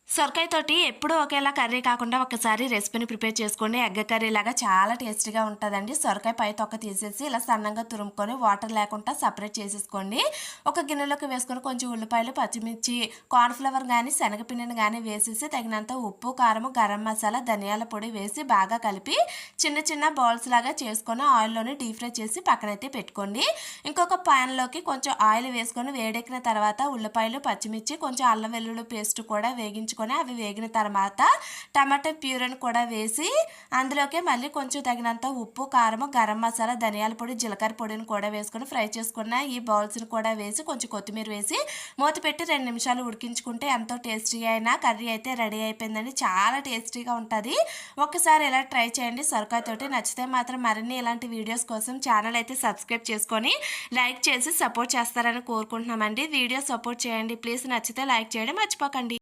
సొరకాయ తోటి ఎప్పుడూ ఒకేలా కర్రీ కాకుండా ఒకసారి రెసిపీని ప్రిపేర్ చేసుకోండి. ఎగ్ కర్రీ లాగా చాలా టేస్టీగా ఉంటుందండి. సొరకాయ పై తొక్క తీసేసి ఇలా సన్నంగా తురుముకొని వాటర్ లేకుండా సపరేట్ చేసేసుకోండి. ఒక గిన్నెలోకి వేసుకొని కొంచెం ఉల్లిపాయలు, పచ్చిమిర్చి, కార్న్‌ఫ్లవర్ కానీ శనగపిండిని కానీ వేసేసి తగినంత ఉప్పు, కారం, గరం మసాలా, ధనియాల పొడి వేసి బాగా కలిపి చిన్న చిన్న బాల్స్ లాగా చేసుకొని ఆయిల్‌లోనే డీప్ ఫ్రై చేసి పక్కనైతే పెట్టుకోండి. ఇంకొక పాన్‌లోకి కొంచెం ఆయిల్ వేసుకొని వేడెక్కిన తర్వాత ఉల్లిపాయలు, పచ్చిమిర్చి, కొంచెం అల్లం వెల్లుల్లి పేస్ట్ కూడా వేగించుకొని అవి వేగిన తర్వాత టమాటా ప్యూరీని కూడా వేసి అందులోకి మళ్ళీ కొంచెం తగినంత ఉప్పు, కారం, గరం మసాలా, ధనియాల పొడి, జీలకర్ర పొడిని కూడా వేసుకొని ఫ్రై చేసుకున్న ఈ బౌల్స్ని కూడా వేసి కొంచెం కొత్తిమీర వేసి మూత పెట్టి 2 నిమిషాలు ఉడికించుకుంటే ఎంతో టేస్టీ అయిన కర్రీ అయితే రెడీ అయిపోయిందండి. చాలా టేస్టీగా ఉంటుంది. ఒక్కసారి ఇలా ట్రై చేయండి సొరకాయ తోటి. నచ్చితే మాత్రం మరిన్ని ఇలాంటి వీడియోస్ కోసం ఛానల్ అయితే సబ్స్క్రైబ్ చేసుకొని లైక్ చేసి సపోర్ట్ చేస్తారని కోరుకుంటున్నామండి. వీడియో సపోర్ట్ చేయండి ప్లీజ్. నచ్చితే లైక్ చేయడం మర్చిపోకండి.